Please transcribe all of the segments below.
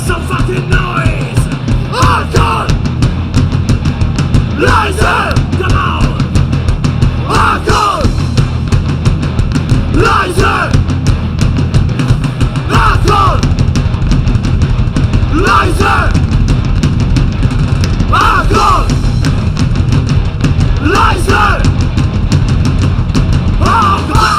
some fucking noise! Hardcore! Leise! Come on! Hardcore! Leise! Hardcore! Leise! Hardcore! Leise! Hardcore!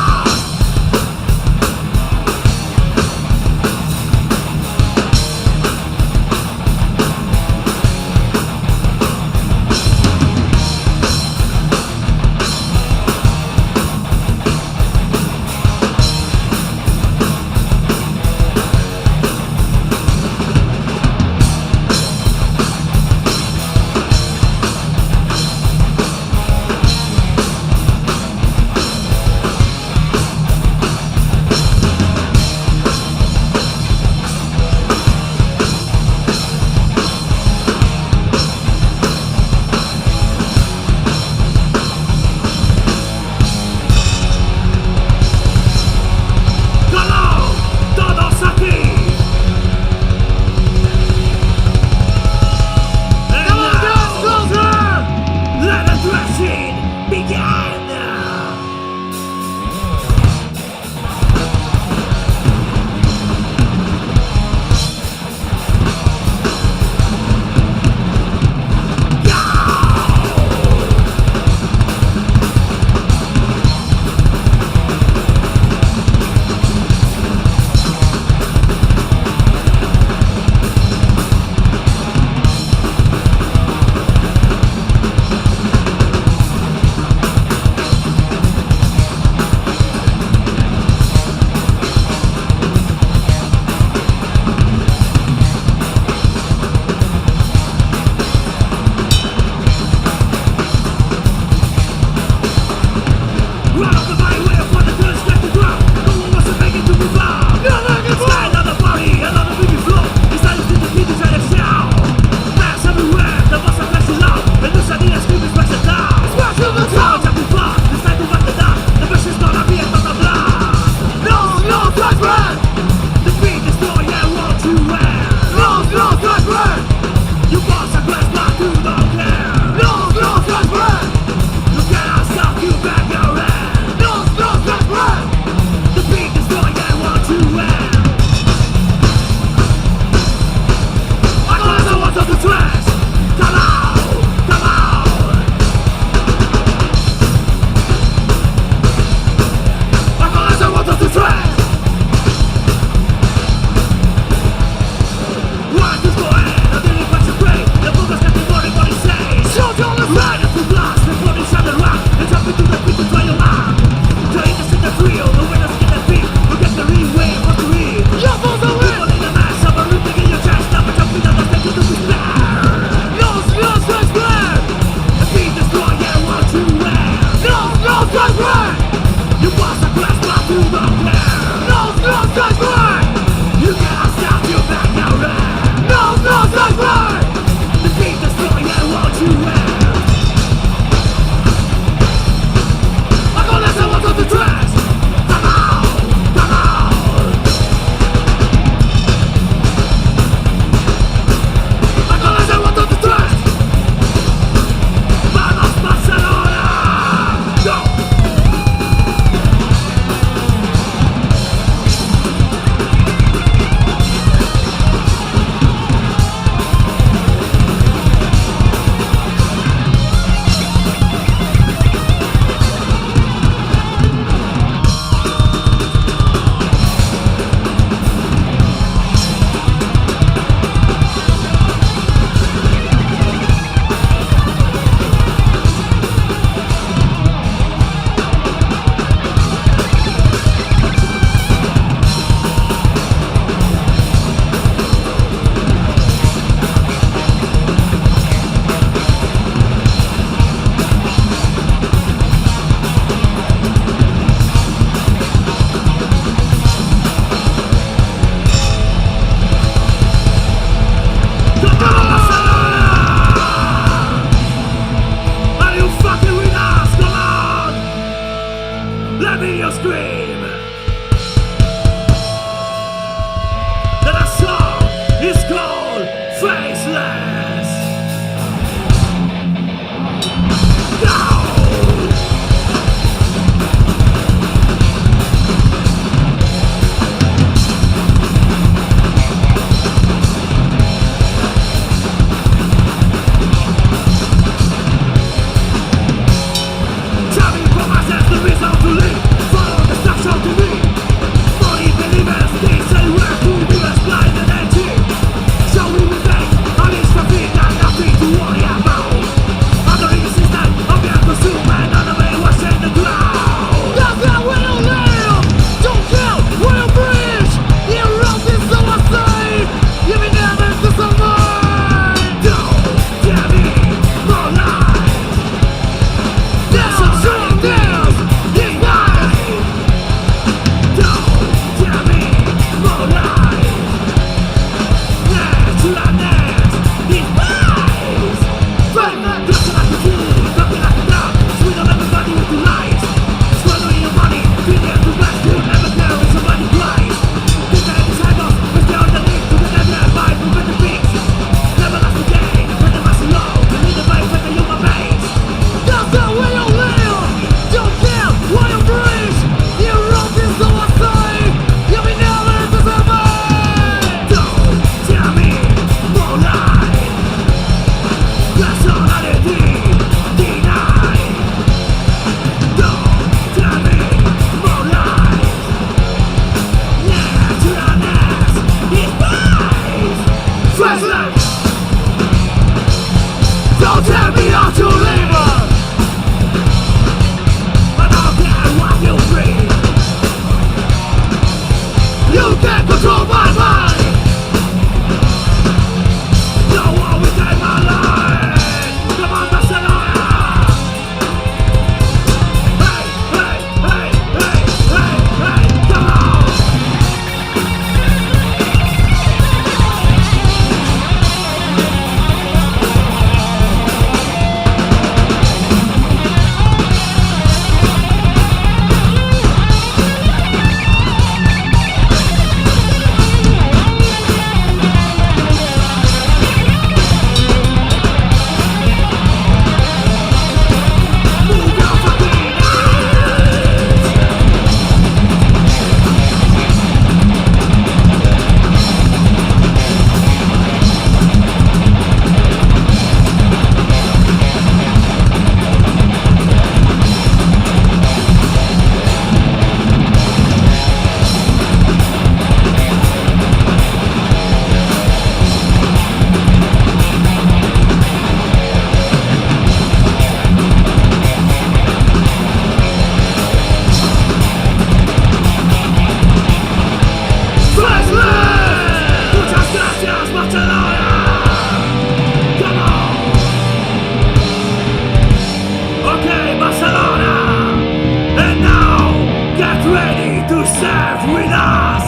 ready to serve with us.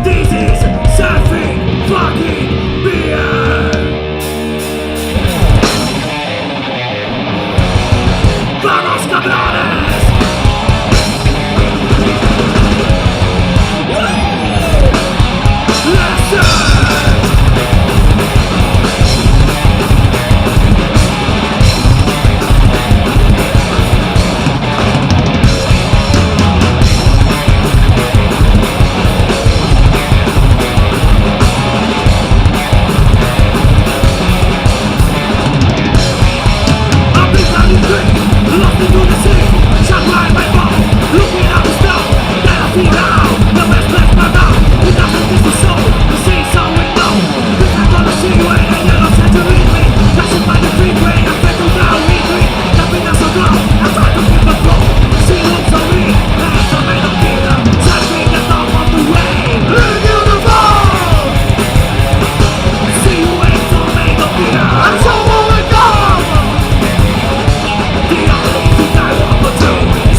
This is surfing fucking beer. Vamos cabrones. Let's serve. Lost into the sea, shot by my ball, looking at the snow. Then I feel out, the west left my mouth. It doesn't miss the soul, the sea so we know. This I'm gonna see you and the yellow said to read me. Flashing by the freeway, I fed to down, retreat. Nothing else so glow, I try to keep the flow. Sea looks so real, hands are made of gear. Surfing the top of the wave, leading you to fall. Sea waves are made of gear, and so will we go.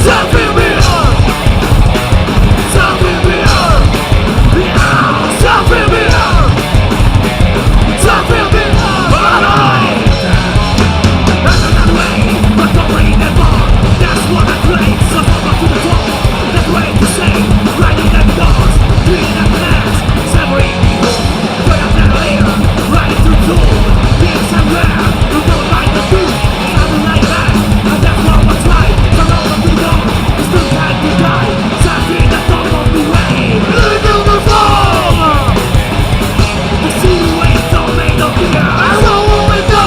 Surfing beer, surfing beer, yeah, surfing beer, surfing beer. That's another way, but don't bring them on. That's what I play, so come up to the top. That's way to say, riding them doors, cleaning them glass, severing me home. Way up that layer, riding through door, being somewhere, you don't like the truth. It's not like that, and that's not what's right. So no one to know. Still time to die, surfing the top of the wave, living in the foam. The sea waves are made of beer, and so will we go.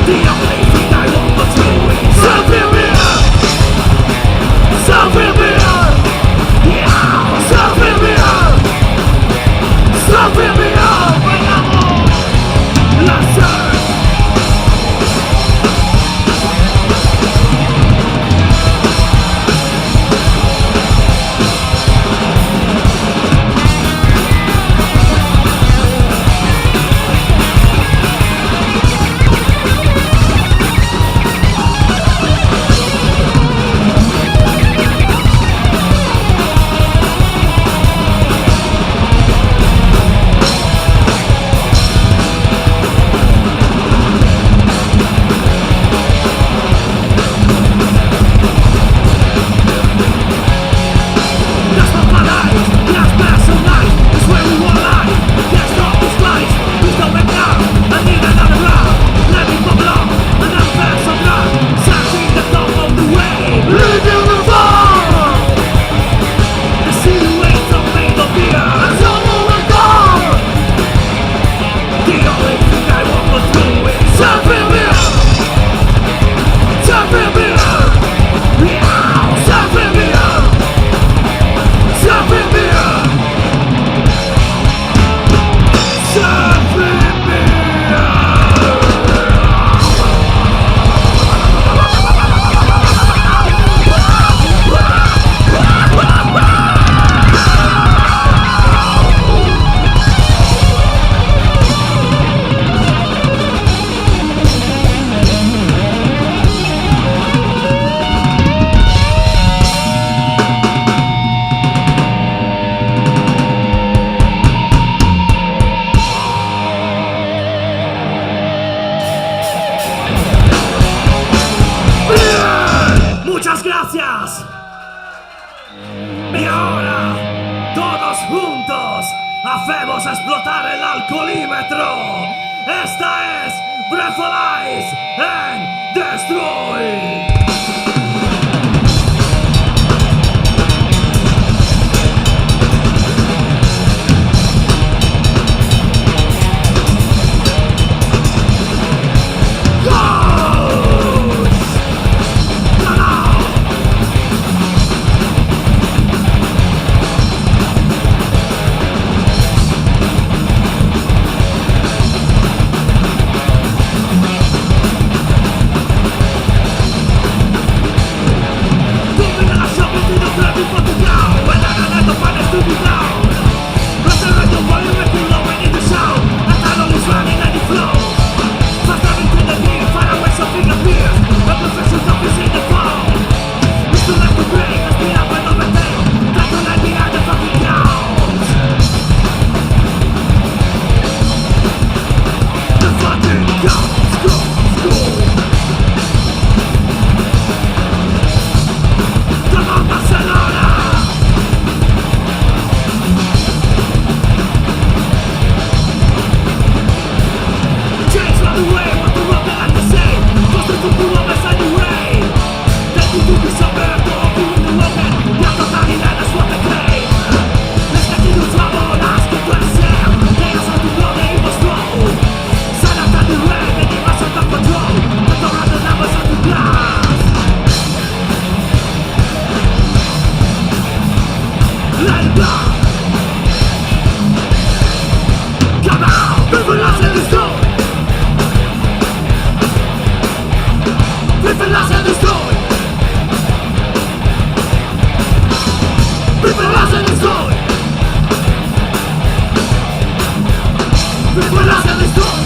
The only thing I want to do is surfing beer, surfing beer, yeah, surfing beer, surfing beer. Let's surf. Muchas gracias. Y ahora, todos juntos, hacemos explotar el alcoholímetro. Esta es Breathalyze and Destroy. Something appears, a professional is in the fall. Mr. Left the brain, let's beat up red and black. Come out, live and last and destroy. Live and last and destroy. Live and last and destroy. Live and last and destroy.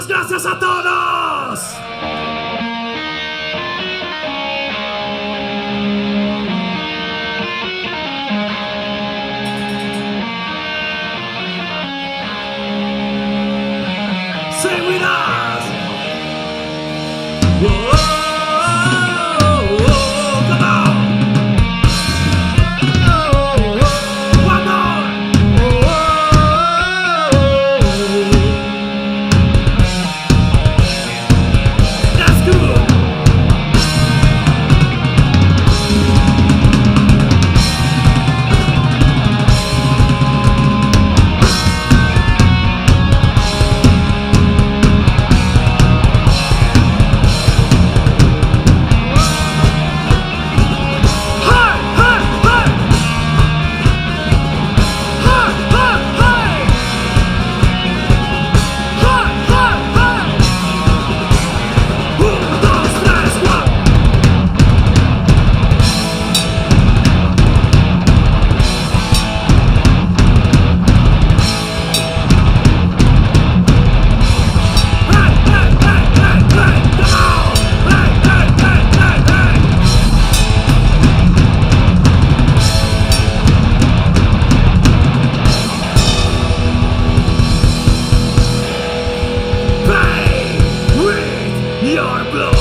¡Gracias a todos! Sing with us! Whoa, oh, oh, come on! Oh, oh, one more! That's good! Your blood.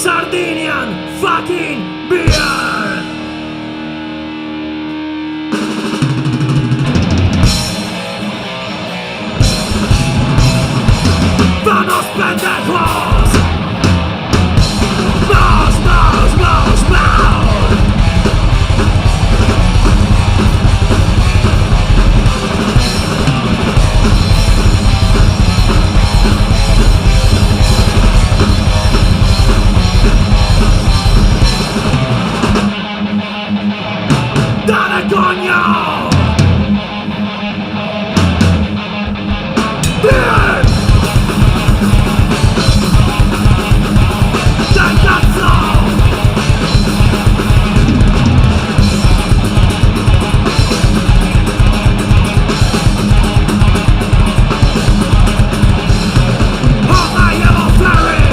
Sardinian fucking beer! Vamos pendejos! Mouse, mouse, mouse, mouse! ¡Dale, coño! ¡Bien! ¡Del cazzo! On my yellow ferry,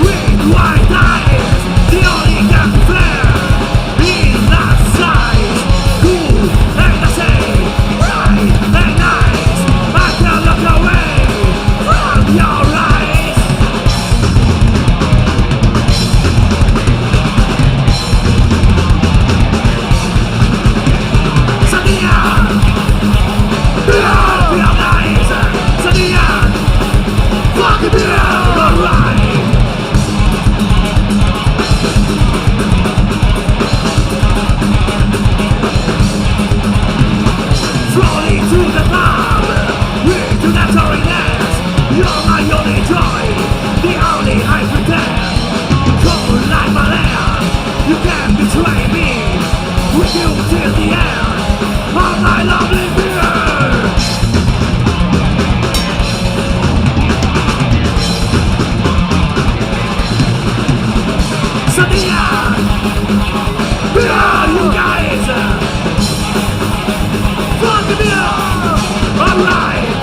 with white eyes, the only can flare in that size. Cool and the same, bright and nice. I can't look away from your eyes. Sardinian, beer nice. Sardinian, fucking beer, alright. Floating through the pub, into that torriness. You're my only joy, the only I pretend. Cold like my land, you can't betray me. With you till the end, of my lovely beer. Sardinian, beer, you guys. Fuck beer, alright.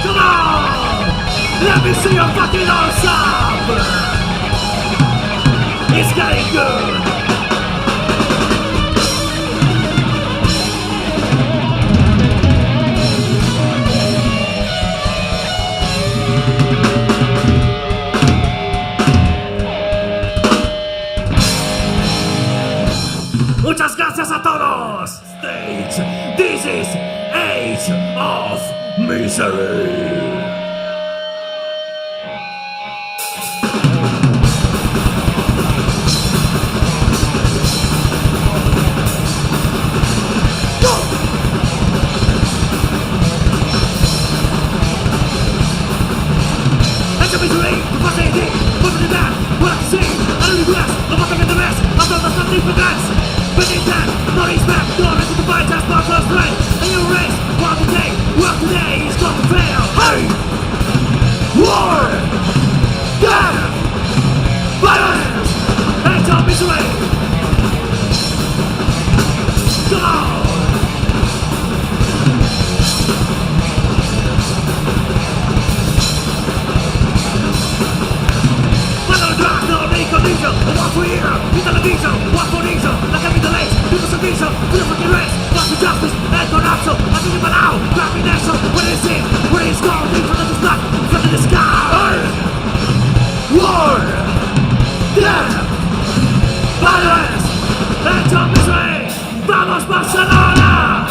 Come on! Let me see your fucking arms up! It's getting good! Muchas gracias a todos! Stage, this is Age of Misery! Age of Misery, the first AD, what's in that? What I can see, I don't regret, I'm not gonna the rest, I'm not something for guys. Beneath that, no respect, no reason to fight, just not close friend. A new race, work today is going to fail. Hey! War! Death! Violence! Age of Misery! Come on! Condition, what for here, in television, what for reason, like every delay, people's ambition, to the fucking race, what for justice, and corruption, I think about now, grabbing nation, what is it, where is going, in front of the sky, in front of the sky, war, death, violence, Age of Misery, vamos Barcelona,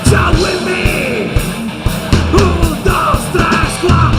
shout with me, 1, 2, 3, 4,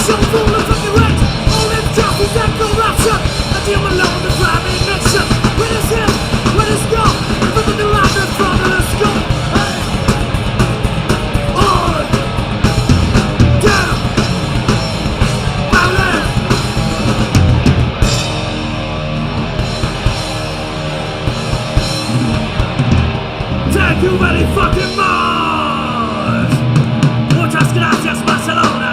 So full of fucking rent, all injustice and corruption. I deal alone with driving mission. When it's him, when it's gone, everything around us from the skull. On, down, violent. Thank you very fucking much. Muchas gracias, Barcelona.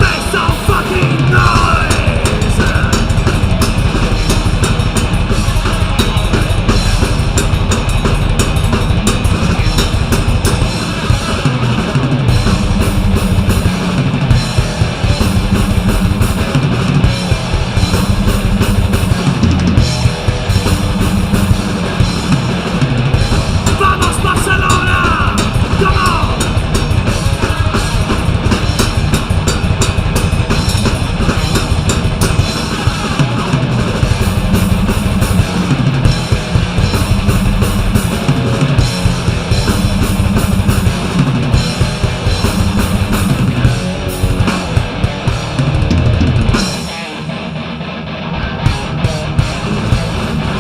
Make some fucking noise. Vamos, Barcelona. Come on.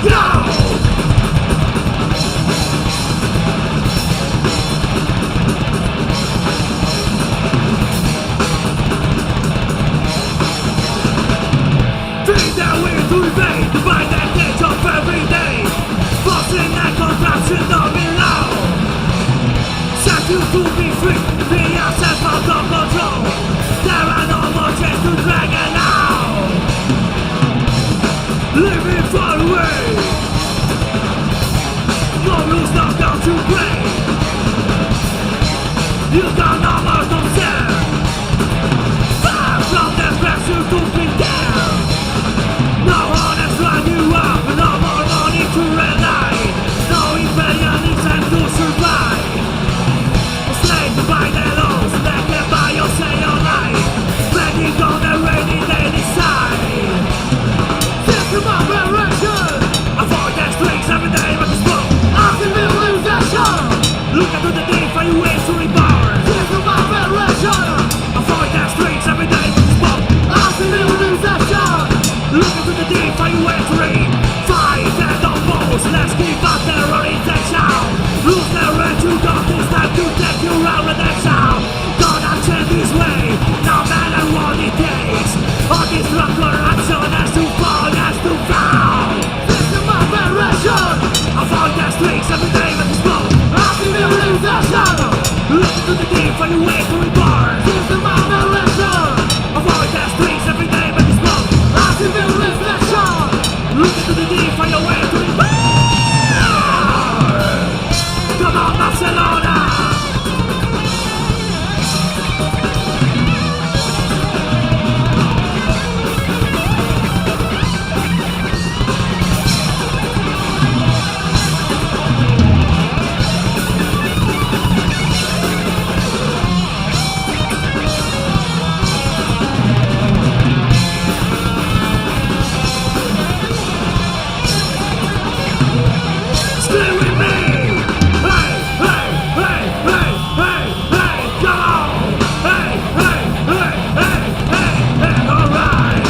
Go! Think that we're to evade the violent edge of every day. Forcing and contraction of it now. Set you to be free, be yourself out of control. There are no more chains to drag it now. Living far away. No rules, no down to play. You got no more concern. Far from the pressure to be down. No one has run you up, no more money to rely. No imperialism to survive. Enslaved by the laws, naked by your say your life. Begging on the rainy day decide. System of erection. Avoid the streets every day but the smoke. After the illusion. Look into the deep for you ways to reborn. System of erection. Avoid the streets every day but the smoke. After the illusion. Look into the deep for you ways to read. Fight and oppose. Let's keep up terrorization. Lose the right to go. This time to take you out of the sound. Gonna change this way. No matter what it takes. All this drug corruption has to fall, has to fall. System of erection. Avoid the streets every day with the smoke. After the illusion. Look into the deep for your way to reborn. System of erection. Avoid the streets every day with the smoke. After the illusion. Look into the deep for your way to reborn. Come on, Barcelona. Stay with me. Hey, hey, hey, hey, hey, hey, come on. Hey, hey, hey, hey, hey, hey, all right.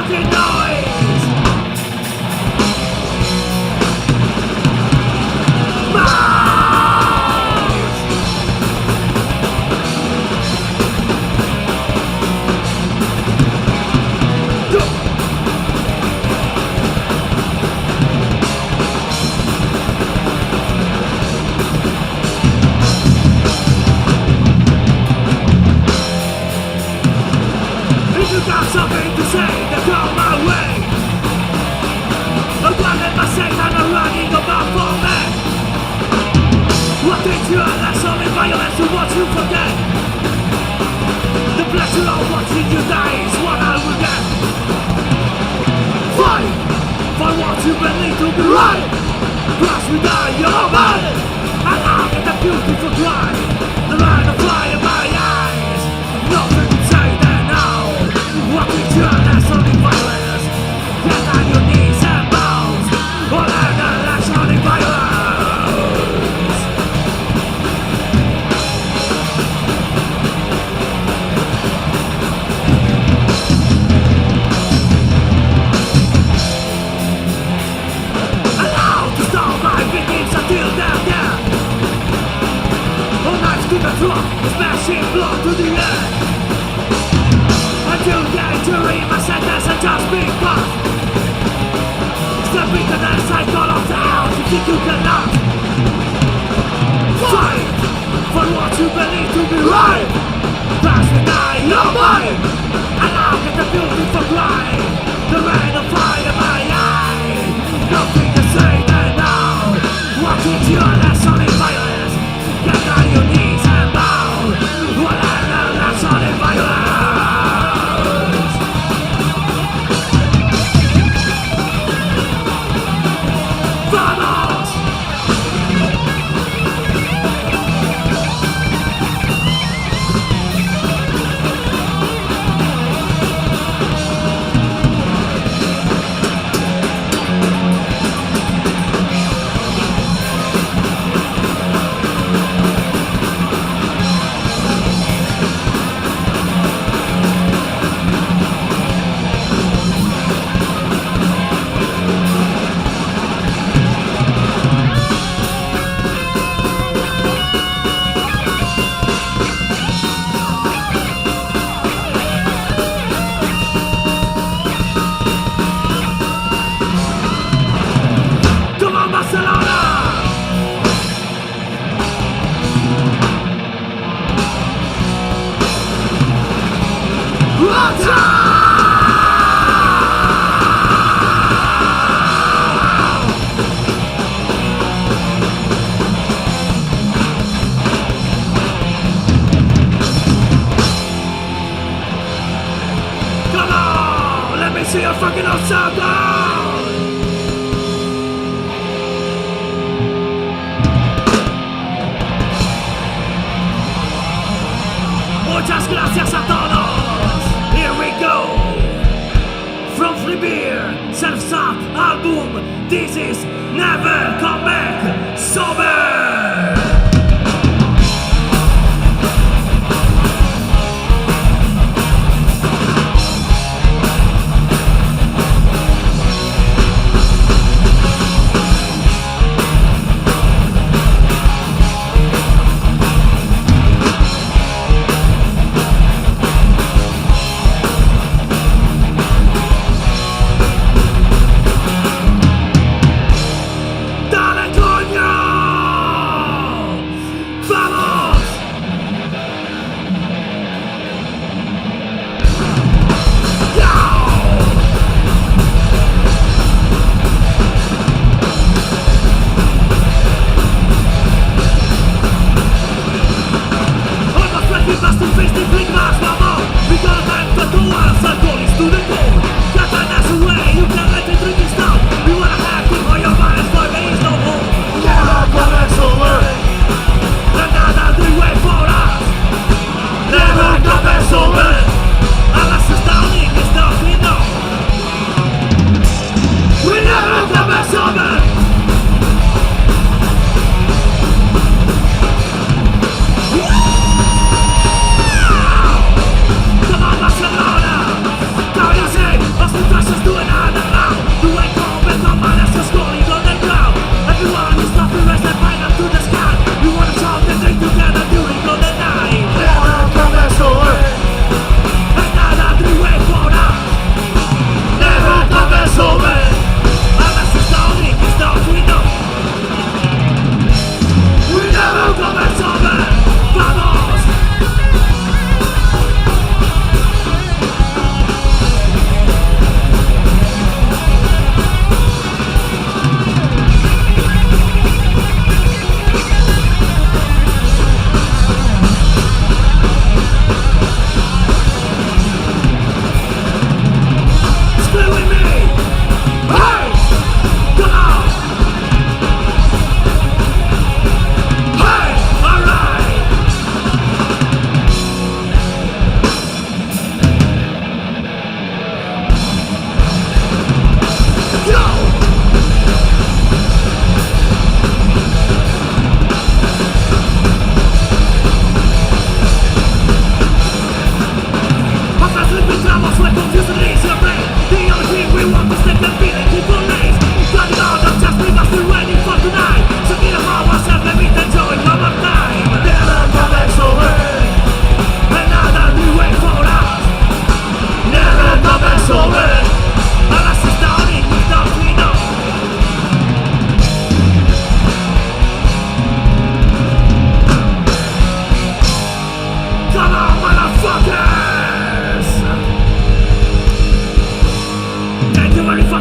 fucking noise. If you got something to say, then come my way. Abandon my Satan and running about for me. What teach you a lesson in violence and what you forget? The pleasure of watching you die is what I will get. Fight for what you believe to be right. Cross without your mind. And I'll get the beautiful cry. The line of fire in my eyes. Nothing to say there now. What teach you a lesson in violence? Get on your knees and bows. Or learn a lesson in violence. Until they're dead. A knife to the throat, smashing blow to the air. Until the injury, my sentence and just being cut. Step into the cycle of hell, you think you can laugh. Fight for what you believe to be right. Pass deny your mind. And I'll get the beautiful cry. The rain of fire in my eye. Nothing to say there now. What teach you a lesson in violence? Get on your knees and bow. What a lesson in violence? Vamos! Come on, let me see your fucking upside down. Muchas gracias a todos. Here we go. From Free Beer, self-sat album. This is Never Come Back Sober. Dale coño!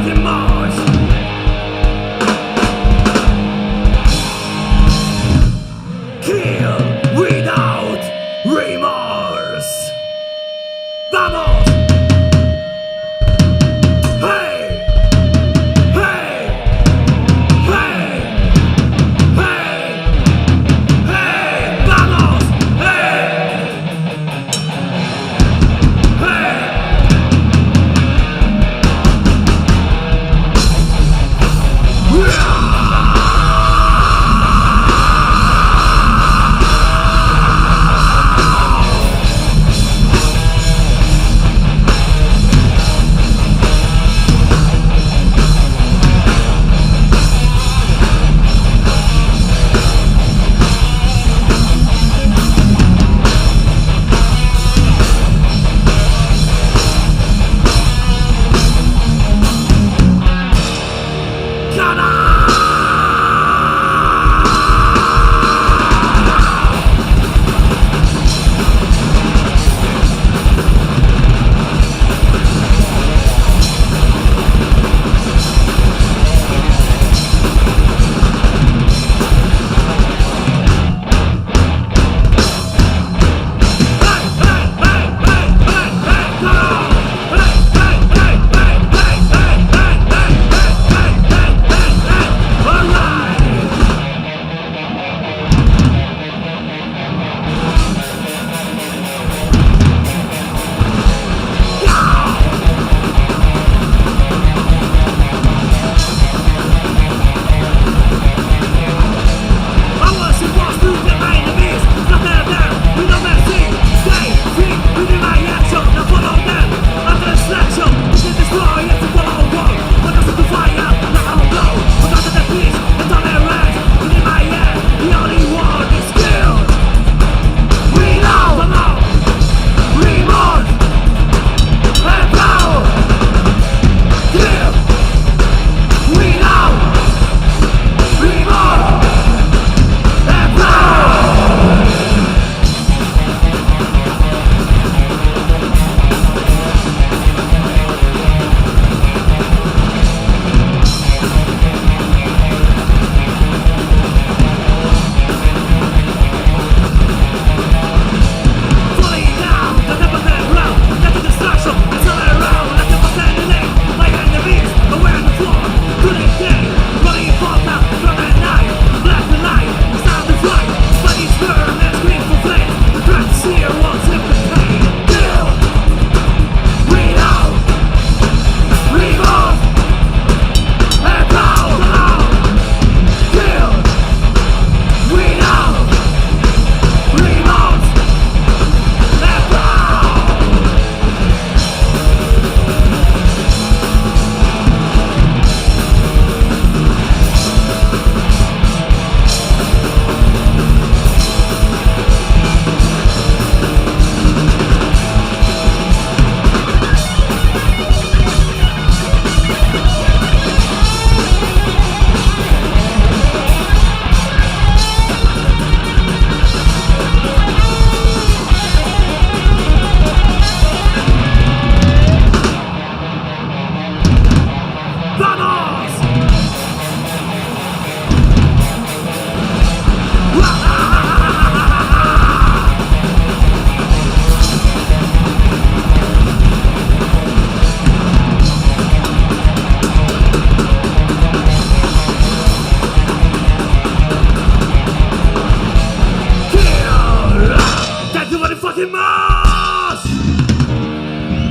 fucking march. Kill without remorse. Vamos! Hey! Hey! Hey! Hey! Hey! Vamos! Hey! Hey!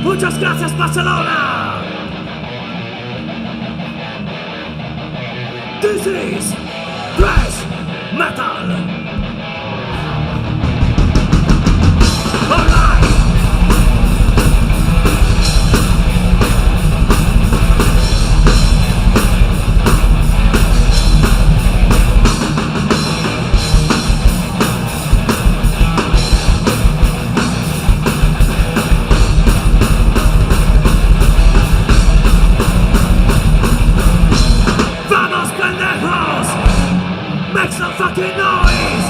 Muchas gracias, Barcelona! This is thrash metal! Alright! Make some fucking noise!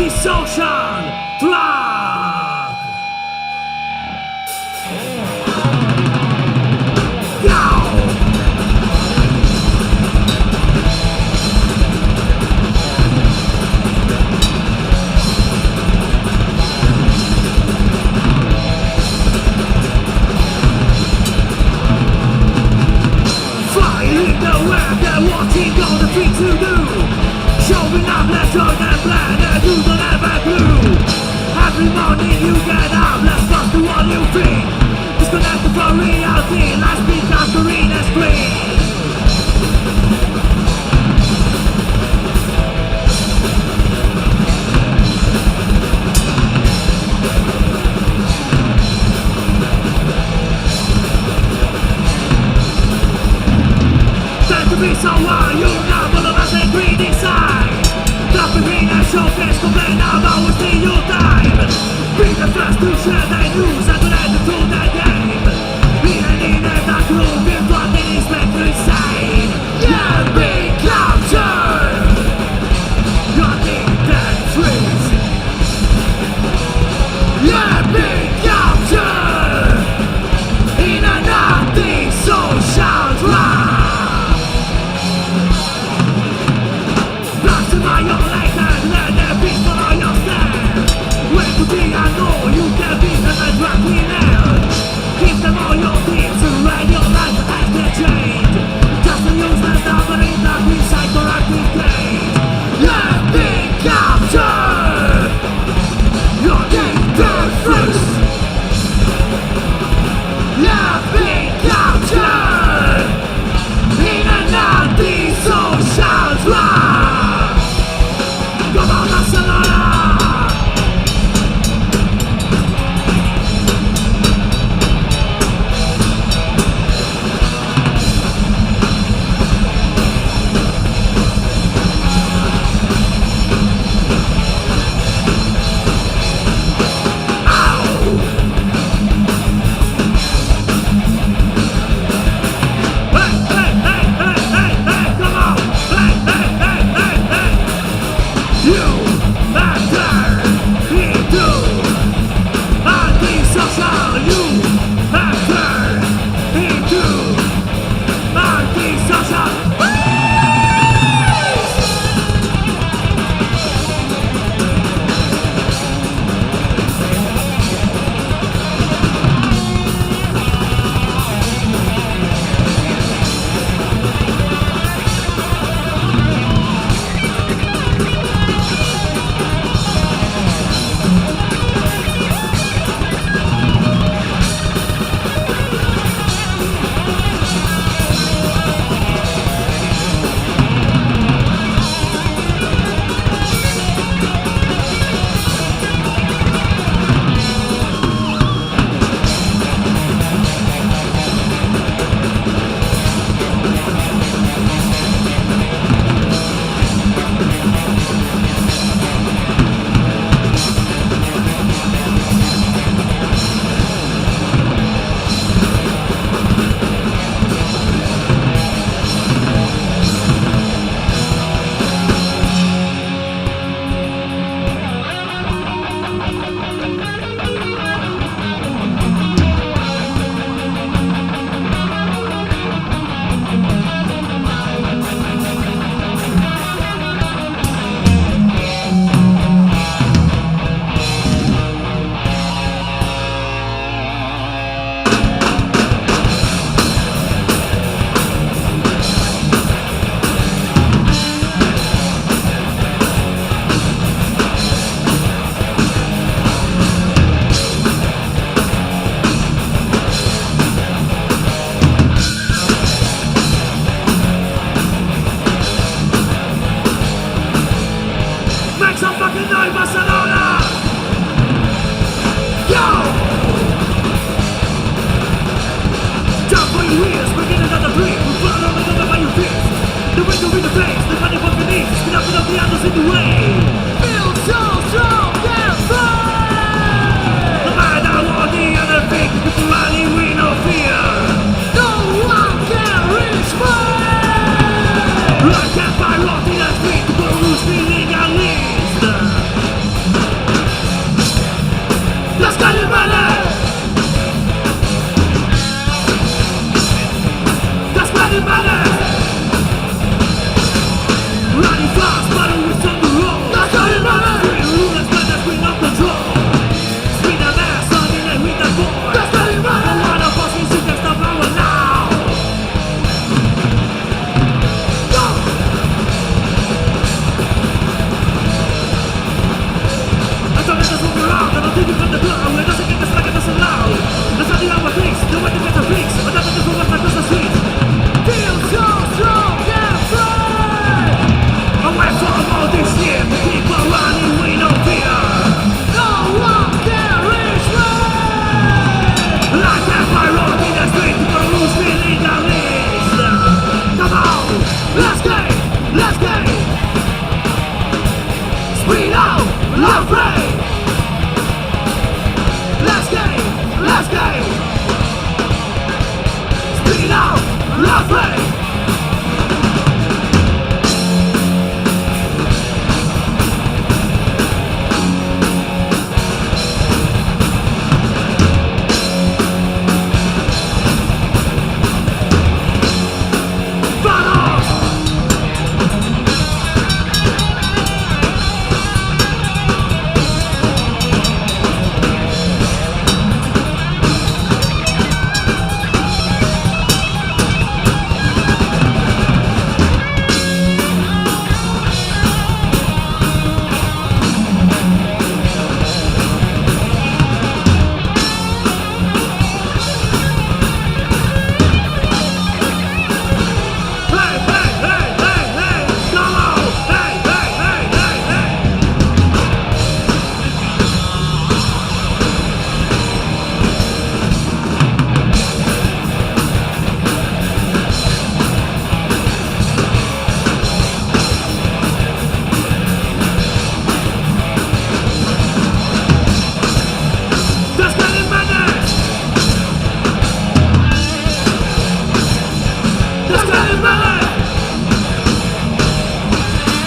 anti-social drug. Go! In the web, they're watching all the things you do. Showing up left on the plan and you don't have a clue. Every morning you get up, let's talk to what you think. Disconnected from reality, life's become green and screen. To be someone you know, but not as a green inside. Drop the green and showcase, complain about wasting your time. Be the first to share the news and to let the truth the game. Being in a dark room, build what it is meant to say. You've been captured. You're dead freeze. You've been captured in an anti-social drug. My own life and let them be for yourself. When to be unknown, you can be the drug winner. Give them all your things and your life has to change. Just to use the number in the psychoactive cage. You've been captured. You're dead first. You've been captured in an anti-social drug. Come on, Barcelona! Taking from the glow, it doesn't get this like it doesn't allow. That's not the hour things, the way to get the fix. But that's the one like the street. Feel so strong and free. Away from all this shit, we keep on running, we no fear. No one can reach me. Like that fire in the street, we're loose feeling the least. Come on, let's get, let's get. Speed out, love free. Let's go! Speak it out! Love free!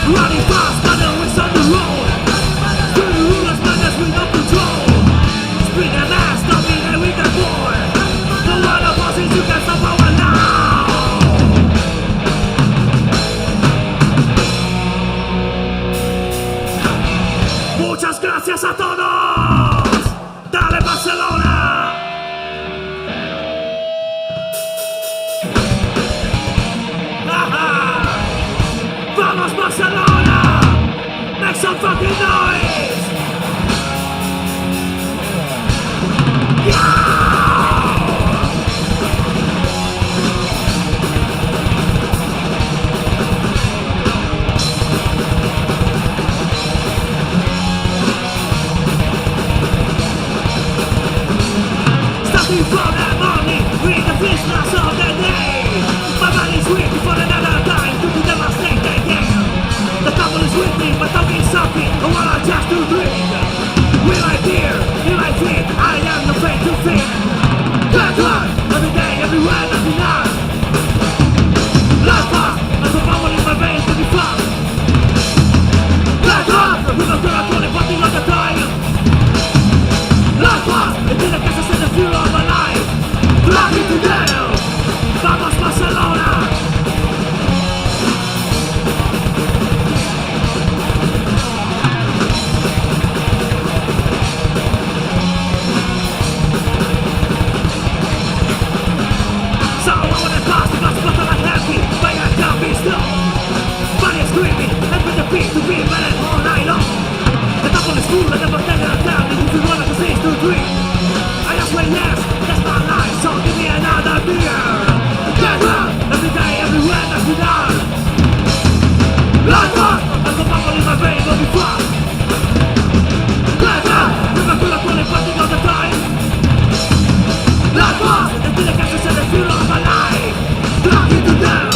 Running fast, but no one's on the road. Screw the rulers, madness with no control. Spring and ass, dominate with the boy. No one of us is you can stop our now. Muchas gracias a todos. Dale Barcelona. Vamos Barcelona! Make some fucking noise! Yeah! Starting from that morning, with the business of the day. My body's waiting for another time to devastate the game. The devil is with me, but talking something, I wanna just to drink. Will I fear? Will I fear? I am the fate to fear. Get one, every day, everywhere, nothing else. Life up, as the power in my veins to be fun. Get up, with a girl calling, parting all the time. Life up, until I guess I said the fuel of my life. Drag it to jail. Vamos Barcelona! So I wanna pass the glass, but I'm not happy. But I can't be still. Body is screaming, and with the beat to be mad all night long. The double is full, and never taking it down. And if you wanna proceed to dream, I just say yes, that's my life. So give me another beer. Get up, every day, everywhere, that's me down. Life up, as the bubble in my vein will be fun. Get up, with my color calling, parting all the time. Life up, until I catch the set the fuel of my life. Drag it to them.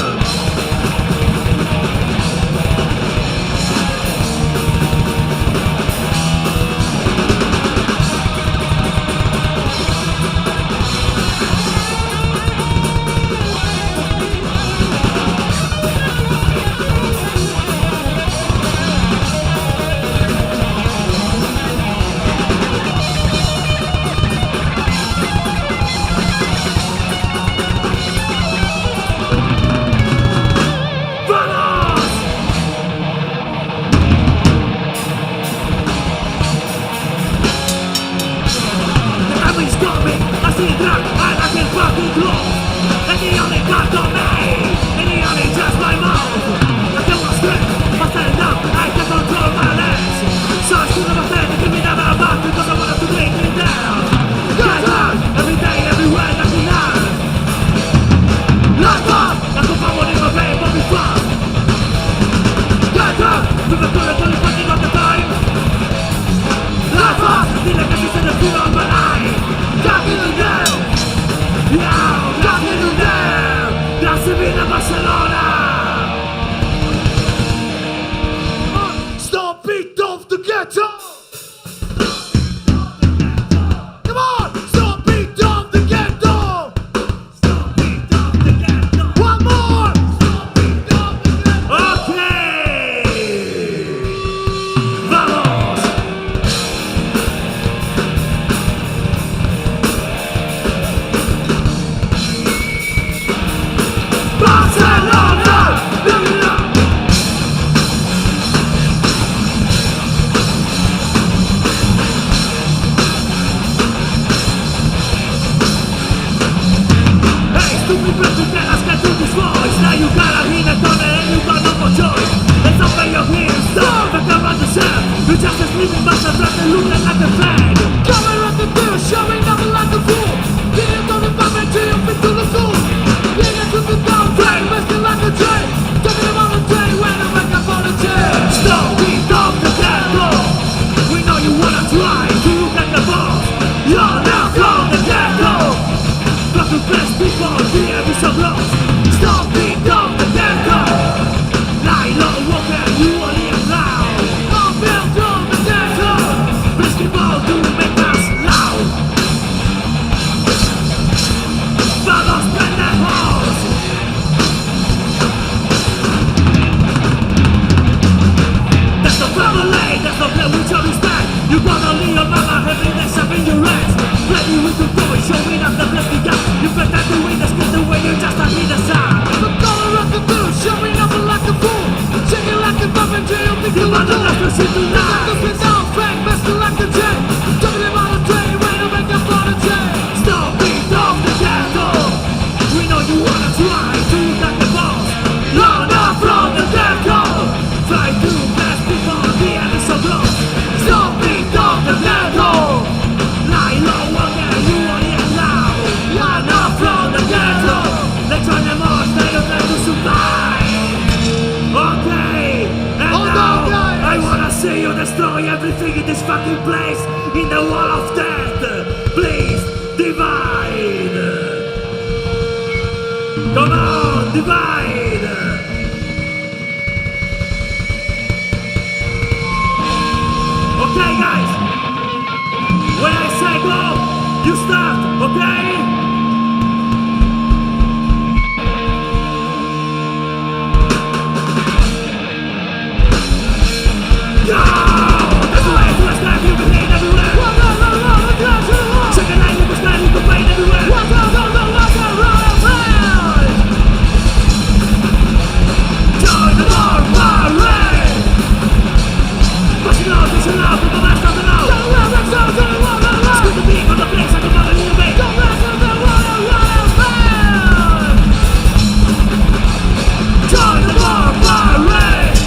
So I should have said, give me that back because I wanna Living by the threat and looking like a flag. Coming up the bill, showing up like a fool. Getting on the back to your feet to the soul. Getting to the down train, resting like a train. Taking them on the train when I wake up on the chair. Stop, beat off the ghetto. We know you wanna try to look like the boss. You're now from the ghetto. Got to best people, the every so lost. Stop, beat off the ghetto. Lie low, walk and you only allow. I'm built from the ghetto. Best people do make us loud. Follow, spend that house. That's no family, that's no play with your respect. You wanna leave your mama having that stuff in your ass. Ready with the boys, showing up the best we got. You better do it, let's get the way you just not need a sign. The color of the bill, showing up like a fool. Shaking like a bump and jail, you want the last to see tonight. The spin down, fang, best like the jet. Jumping him on the train, way to make up on the jet. Stop, beat off the ghetto. We know you wanna try to look like the boss. You're not from the ghetto. Try to best people, the end is so close. Stop, beat off the ghetto. Lie low, walk and you only allow. You're not from the ghetto. Let's try them all, stay up there to survive. Okay, and now I wanna see you destroy everything in this fucking place. In the wall of death, please divide. Come on, divide. Okay, guys. When I say go, you start, okay? Go! That's the way to the sky, you can hate everywhere. Second line, you can stand, you can fight everywhere. Join the war parade. Pushing out, pushing out, but the last of the now. Screw the beat on the place, I can follow you, mate. Join the war parade.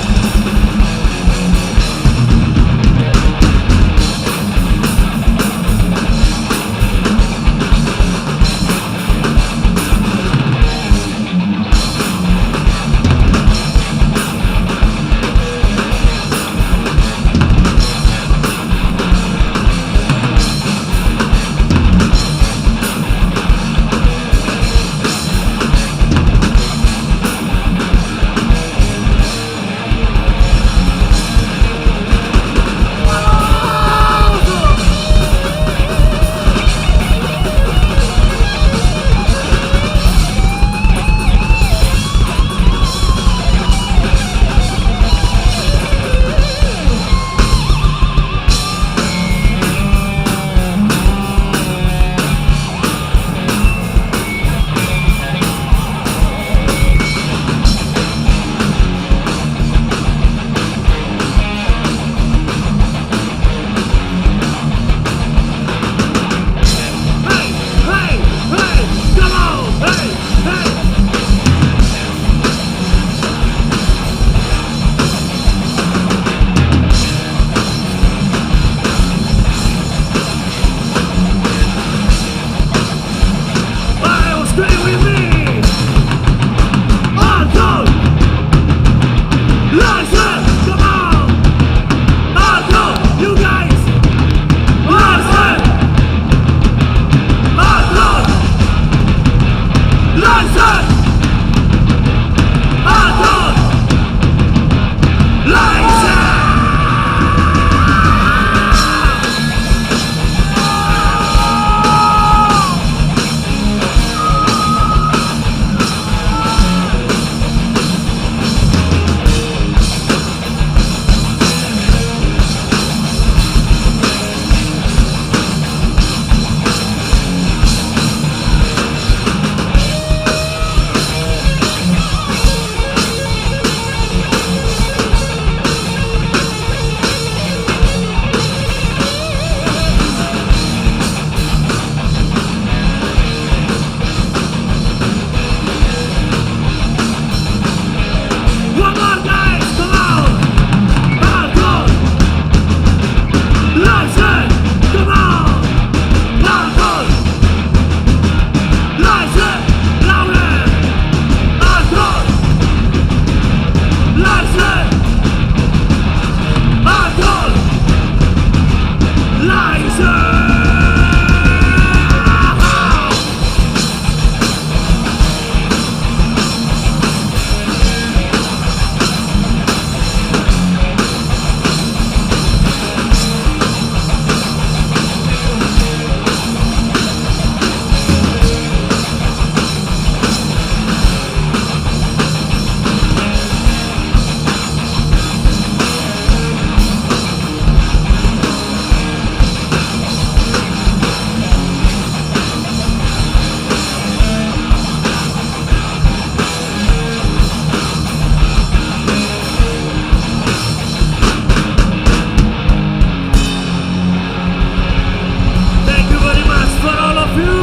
Thank you very much for all of you.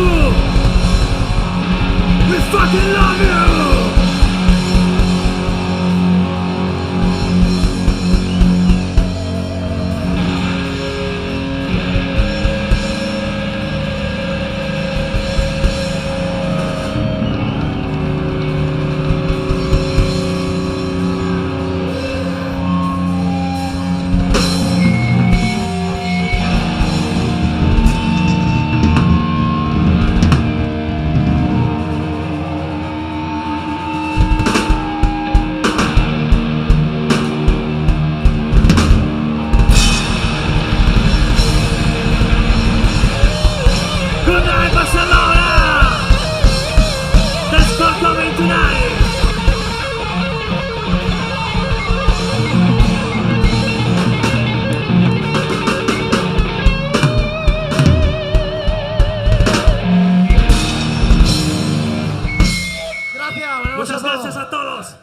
We fucking love you. Good night, Barcelona. Thanks for coming tonight. Gracias, buenas noches Muchas a todos. gracias a todos.